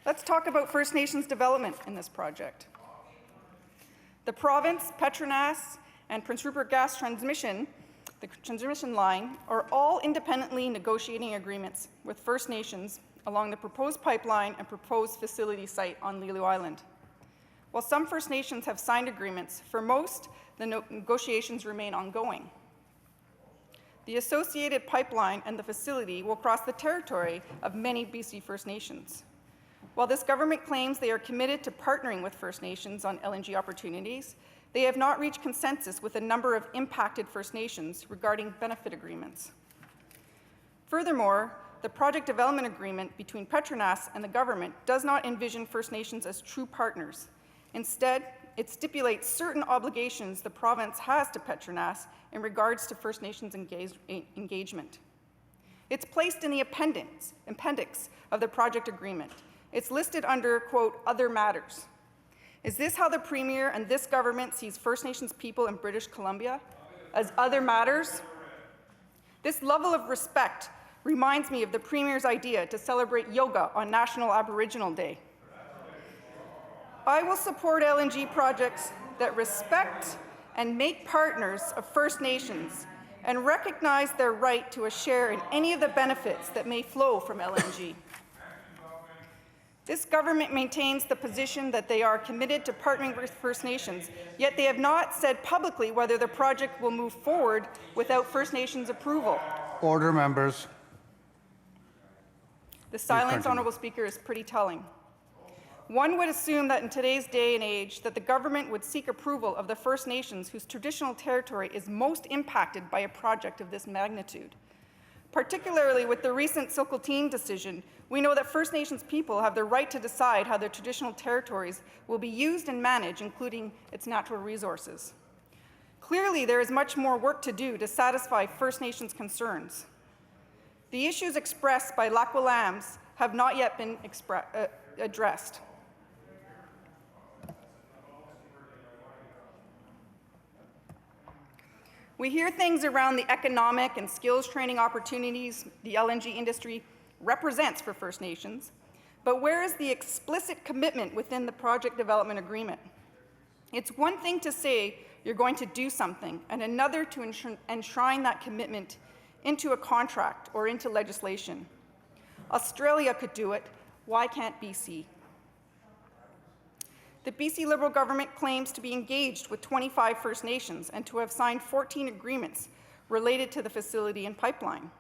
Let's talk about First Nations development in this project. The province, Petronas, and Prince Rupert Gas Transmission, the transmission line, are all independently negotiating agreements with First Nations along the proposed pipeline and proposed facility site on Lulu Island. While some First Nations have signed agreements, for most, the negotiations remain ongoing. The associated pipeline and the facility will cross the territory of many BC First Nations. While this government claims they are committed to partnering with First Nations on LNG opportunities, they have not reached consensus with a number of impacted First Nations regarding benefit agreements. Furthermore, the project development agreement between Petronas and the government does not envision First Nations as true partners. Instead, it stipulates certain obligations the province has to Petronas in regards to First Nations engagement. It's placed in the appendix of the project agreement. It's listed under, quote, other matters. Is this how the Premier and this government sees First Nations people in British Columbia? As other matters? This level of respect reminds me of the Premier's idea to celebrate yoga on National Aboriginal Day. I will support LNG projects that respect and make partners of First Nations and recognize their right to a share in any of the benefits that may flow from LNG. This government maintains the position that they are committed to partnering with First Nations, yet they have not said publicly whether the project will move forward without First Nations approval. Order, members. The silence, Honourable Speaker, is pretty telling. One would assume that in today's day and age that the government would seek approval of the First Nations whose traditional territory is most impacted by a project of this magnitude. Particularly with the recent Silcoteen decision, we know that First Nations people have the right to decide how their traditional territories will be used and managed, including its natural resources. Clearly, there is much more work to do to satisfy First Nations concerns. The issues expressed by Lac Willam's have not yet been addressed. We hear things around the economic and skills training opportunities the LNG industry represents for First Nations, but where is the explicit commitment within the project development agreement? It's one thing to say you're going to do something, and another to enshrine that commitment into a contract or into legislation. Australia could do it. Why can't BC? The BC Liberal government claims to be engaged with 25 First Nations and to have signed 14 agreements related to the facility and pipeline.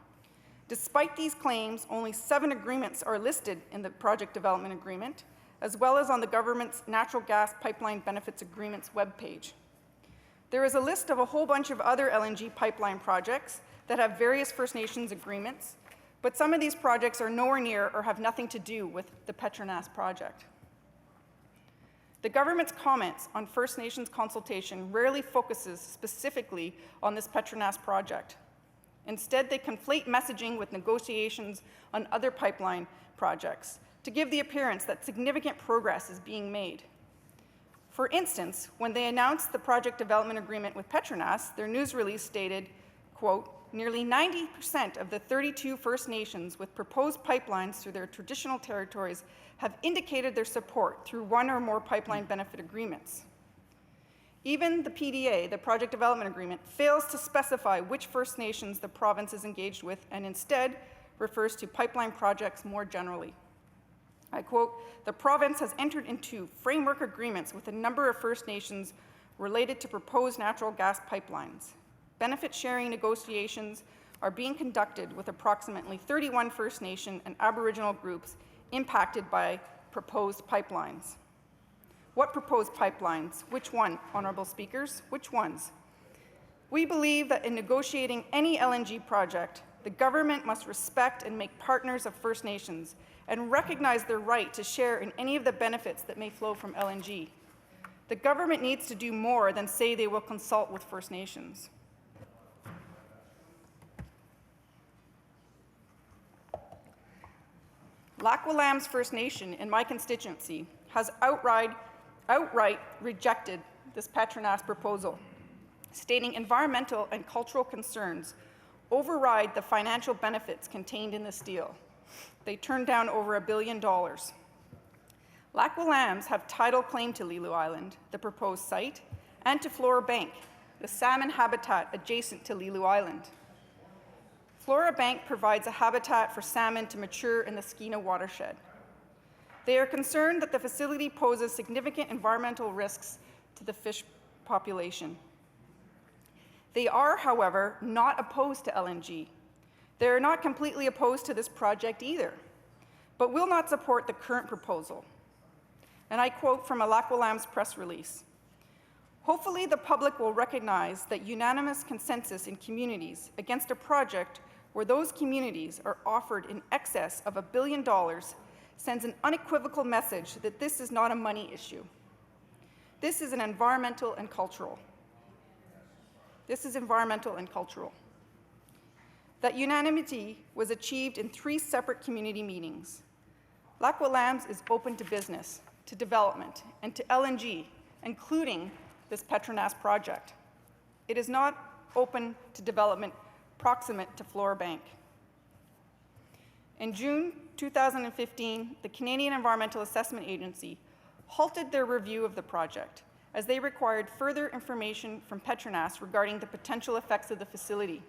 Despite these claims, only 7 agreements are listed in the project development agreement, as well as on the government's Natural Gas Pipeline Benefits Agreements webpage. There is a list of a whole bunch of other LNG pipeline projects that have various First Nations agreements, but some of these projects are nowhere near or have nothing to do with the Petronas project. The government's comments on First Nations consultation rarely focuses specifically on this Petronas project. Instead, they conflate messaging with negotiations on other pipeline projects to give the appearance that significant progress is being made. For instance, when they announced the project development agreement with Petronas, their news release stated, quote, nearly 90% of the 32 First Nations with proposed pipelines through their traditional territories have indicated their support through one or more pipeline benefit agreements. Even the PDA, the Project Development Agreement, fails to specify which First Nations the province is engaged with and instead refers to pipeline projects more generally. I quote, the province has entered into framework agreements with a number of First Nations related to proposed natural gas pipelines. Benefit sharing negotiations are being conducted with approximately 31 First Nation and Aboriginal groups impacted by proposed pipelines. What proposed pipelines? Which one, Honourable Speakers? Which ones? We believe that in negotiating any LNG project, the government must respect and make partners of First Nations and recognize their right to share in any of the benefits that may flow from LNG. The government needs to do more than say they will consult with First Nations. Lac Willam's First Nation in my constituency has outright rejected this Petronas proposal, stating environmental and cultural concerns override the financial benefits contained in this deal. They turned down over $1 billion. Lac Willam's have title claim to Lelu Island, the proposed site, and to Flora Bank, the salmon habitat adjacent to Lelu Island. Flora Bank provides a habitat for salmon to mature in the Skeena watershed. They are concerned that the facility poses significant environmental risks to the fish population. They are, however, not opposed to LNG. They are not completely opposed to this project either, but will not support the current proposal. And I quote from a Lac Willam's press release: "Hopefully the public will recognize that unanimous consensus in communities against a project where those communities are offered in excess of $1 billion sends an unequivocal message that this is not a money issue. This is environmental and cultural. That unanimity was achieved in 3 separate community meetings. Lac Willam's is open to business, to development, and to LNG, including this Petronas project. It is not open to development proximate to Flora Bank." In June 2015, the Canadian Environmental Assessment Agency halted their review of the project as they required further information from Petronas regarding the potential effects of the facility.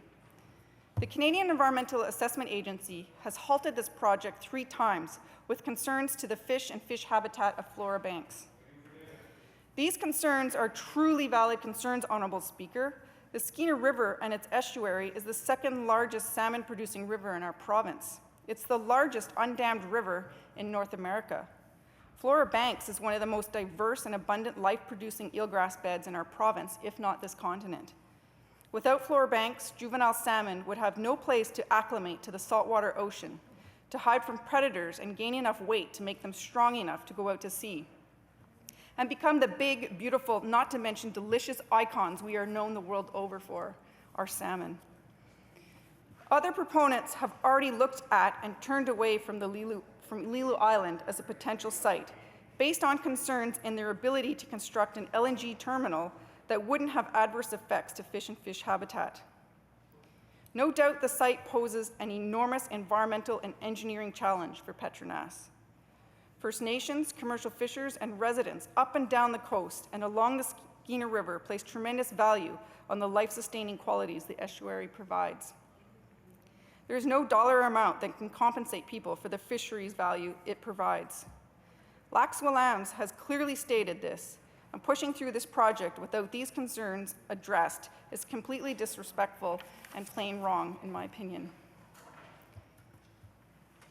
The Canadian Environmental Assessment Agency has halted this project 3 times with concerns to the fish and fish habitat of Flora Banks. These concerns are truly valid concerns, Honourable Speaker. The Skeena River and its estuary is the 2nd largest salmon-producing river in our province. It's the largest undammed river in North America. Flora Banks is one of the most diverse and abundant life-producing eelgrass beds in our province, if not this continent. Without Flora Banks, juvenile salmon would have no place to acclimate to the saltwater ocean, to hide from predators and gain enough weight to make them strong enough to go out to sea, and become the big, beautiful, not to mention delicious icons we are known the world over for, our salmon. Other proponents have already looked at and turned away from Lelu Island as a potential site, based on concerns in their ability to construct an LNG terminal that wouldn't have adverse effects to fish and fish habitat. No doubt the site poses an enormous environmental and engineering challenge for Petronas. First Nations, commercial fishers, and residents up and down the coast and along the Skeena River place tremendous value on the life-sustaining qualities the estuary provides. There is no dollar amount that can compensate people for the fisheries value it provides. Lac Willam's has clearly stated this, and pushing through this project without these concerns addressed is completely disrespectful and plain wrong, in my opinion.